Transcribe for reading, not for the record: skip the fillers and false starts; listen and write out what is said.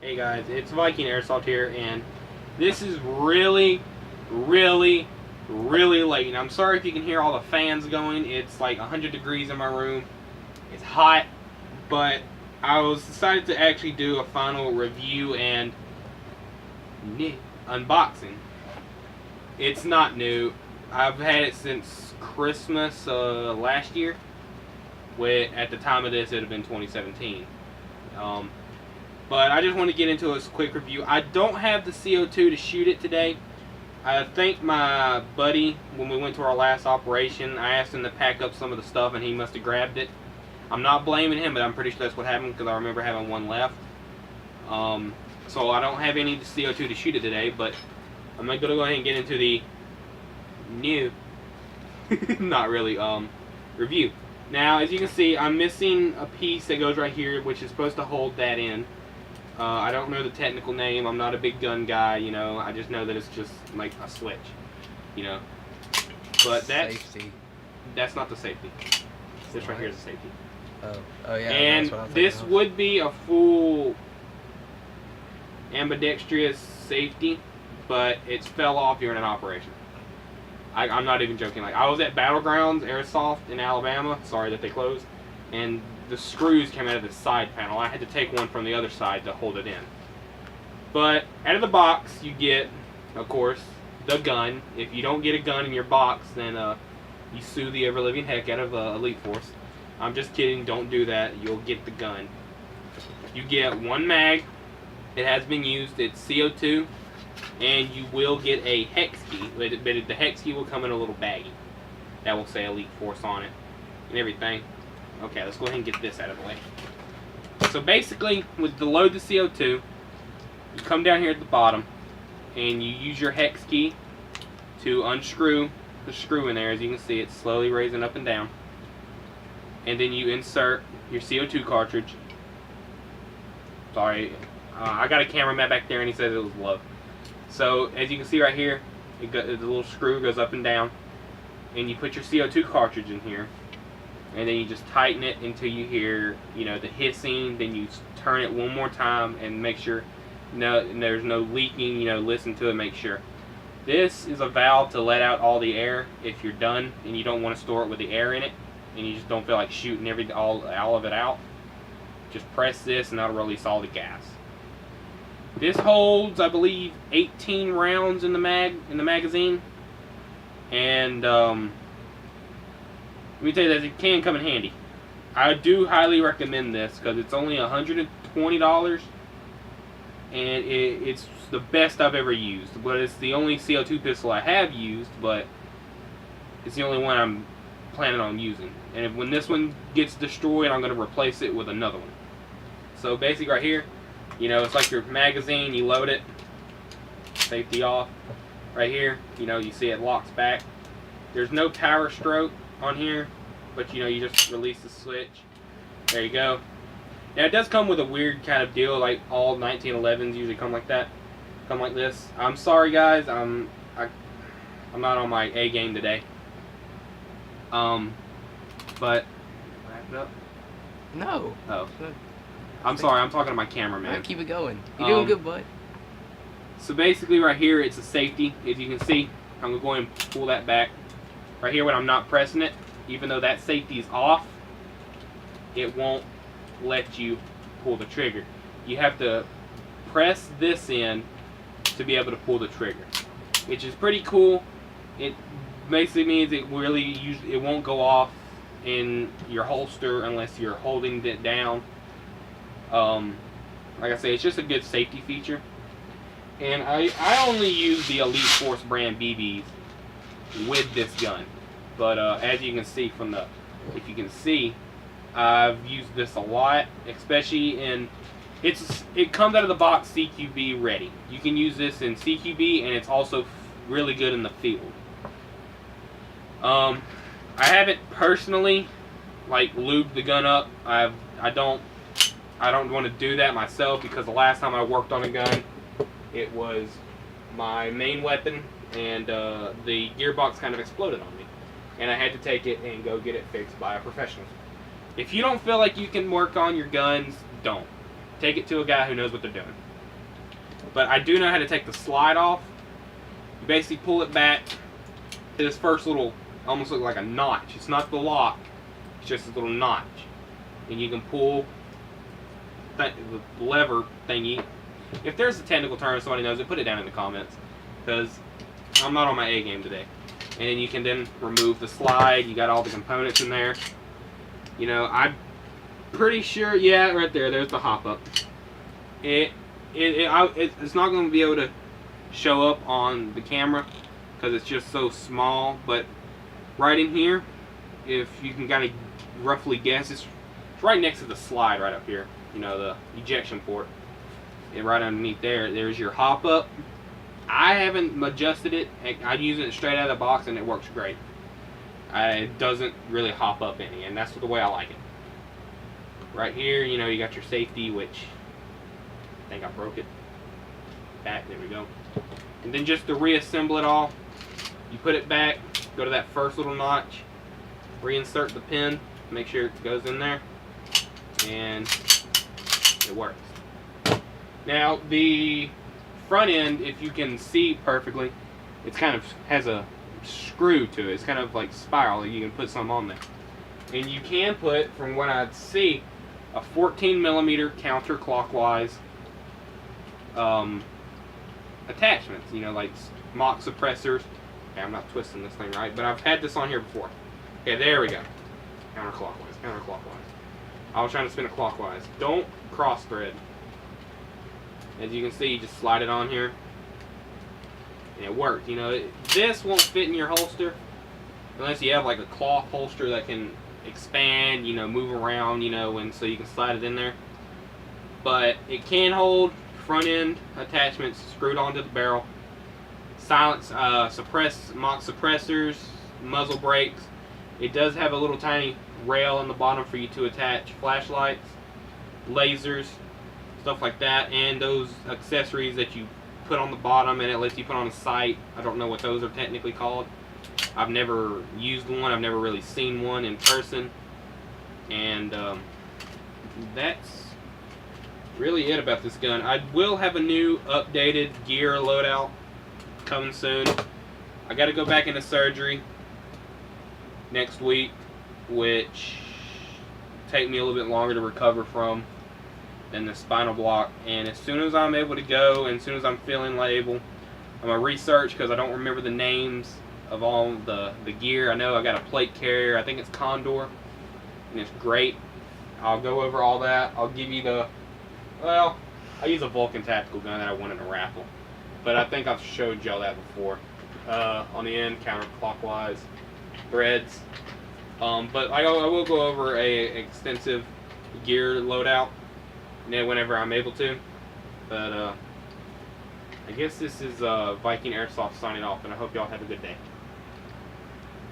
Hey guys, it's Viking Airsoft here, and this is really, really, really late. And I'm sorry if you can hear all the fans going. It's like 100 degrees in my room. It's hot, but I was decided to actually do a final review and unboxing. It's not new. I've had it since Christmas last year. At the time of this, it had been 2017. But I just want to get into a quick review. I don't have the CO2 to shoot it today. I thanked my buddy when we went to our last operation. I asked him to pack up some of the stuff and he must have grabbed it. I'm not blaming him, but I'm pretty sure that's what happened because I remember having one left. So I don't have any CO2 to shoot it today, but I'm going to go ahead and get into the new, not really, review. Now, as you can see, I'm missing a piece that goes right here, which is supposed to hold that in. I don't know the technical name. I'm not a big gun guy, you know. I just know that it's just like a switch, you know. But that's not the safety. This right here is the safety. Oh yeah. And this would be a full ambidextrous safety, but it fell off during an operation. I'm not even joking. Like, I was at Battlegrounds Airsoft in Alabama. Sorry that they closed. And the screws came out of the side panel. I had to take one from the other side to hold it in. But out of the box, you get, of course, the gun. If you don't get a gun in your box, then you sue the ever-living heck out of Elite Force. I'm just kidding. Don't do that. You'll get the gun. You get one mag. It has been used. It's CO2. And you will get a hex key, but the hex key will come in a little baggie that will say Elite Force on it and everything. Okay, let's go ahead and get this out of the way. So basically, with the load the CO2, you come down here at the bottom and you use your hex key to unscrew the screw in there. As you can see, it's slowly raising up and down. And then you insert your CO2 cartridge. Sorry, I got a cameraman back there and he said it was low. So, as you can see right here, the little screw goes up and down, and you put your CO2 cartridge in here, and then you just tighten it until you hear, you know, the hissing. Then you turn it one more time and make sure there's no leaking. You know, listen to it, make sure. This is a valve to let out all the air if you're done and you don't want to store it with the air in it, and you just don't feel like shooting all of it out. Just press this, and that'll release all the gas. This holds, I believe, 18 rounds in the magazine, and let me tell you that it can come in handy. I do highly recommend this because it's only $120, and it's the best I've ever used. But it's the only CO2 pistol I have used, but it's the only one I'm planning on using. And when this one gets destroyed, I'm going to replace it with another one. So basically, right here. You know, it's like your magazine, you load it, safety off. Right here, you know, you see it locks back. There's no power stroke on here, but you know, you just release the switch. There you go. Now, it does come with a weird kind of deal, like all 1911s usually come like that. Come like this. I'm sorry, guys, I'm not on my A game today. But, wrap it up? No. Oh. I'm sorry, I'm talking to my cameraman. Right, keep it going. You're doing good, bud. So basically right here, it's a safety. As you can see, I'm going to go ahead and pull that back. Right here when I'm not pressing it, even though that safety is off, it won't let you pull the trigger. You have to press this in to be able to pull the trigger, which is pretty cool. It basically means it won't go off in your holster unless you're holding it down. Like I say, it's just a good safety feature. And I only use the Elite Force brand BBs with this gun. But as you can see if you can see, I've used this a lot, especially it comes out of the box CQB ready. You can use this in CQB, and it's also really good in the field. I haven't personally like lubed the gun up. I don't want to do that myself because the last time I worked on a gun, it was my main weapon, and the gearbox kind of exploded on me. And I had to take it and go get it fixed by a professional. If you don't feel like you can work on your guns, don't. Take it to a guy who knows what they're doing. But I do know how to take the slide off. You basically pull it back to this first little, almost look like a notch. It's not the lock, it's just a little notch. And you can pull the lever thingy. If there's a technical term, somebody knows it, put it down in the comments, because I'm not on my A game today. And then you can then remove the slide. You got all the components in there. You know, I'm pretty sure, yeah, right there, there's the hop up. It's not going to be able to show up on the camera because it's just so small, but right in here, if you can kind of roughly guess, it's right next to the slide right up here, you know, the ejection port. And right underneath there's your hop up. I haven't adjusted it. I'm using it straight out of the box and it works great. It doesn't really hop up any, and that's the way I like it. Right here, you know, you got your safety, which I think I broke it. Back, there we go. And then just to reassemble it all, you put it back, go to that first little notch, reinsert the pin, make sure it goes in there, and it works. Now the front end, if you can see perfectly, it's kind of has a screw to it. It's kind of like spiral. You can put some on there, and you can put, from what I see, a 14mm counterclockwise attachments. You know, like mock suppressors. Okay, I'm not twisting this thing right, but I've had this on here before. Okay, there we go. Counterclockwise, counterclockwise. I was trying to spin it clockwise. Don't cross thread. As you can see, you just slide it on here, and it works. You know, this won't fit in your holster unless you have like a cloth holster that can expand, you know, move around, you know, and so you can slide it in there. But it can hold front end attachments screwed onto the barrel. Silence, mock suppressors, muzzle brakes. It does have a little tiny rail on the bottom for you to attach flashlights, lasers, stuff like that, and those accessories that you put on the bottom and it lets you put on a sight. I don't know what those are technically called. I've never used one. I've never really seen one in person. And that's really it about this gun. I will have a new updated gear loadout coming soon. I got to go back into surgery next week, which take me a little bit longer to recover from than the spinal block. And as soon as I'm able to go, and as soon as I'm feeling able, I'm going to research, because I don't remember the names of all the gear. I know I got a plate carrier. I think it's Condor, and it's great. I'll go over all that. I'll give you the, well, I use a Vulcan tactical gun that I won in a raffle, but I think I've showed y'all that before. On the end, counterclockwise threads. But I will go over a extensive gear loadout whenever I'm able to. But I guess this is Viking Airsoft signing off, and I hope y'all have a good day.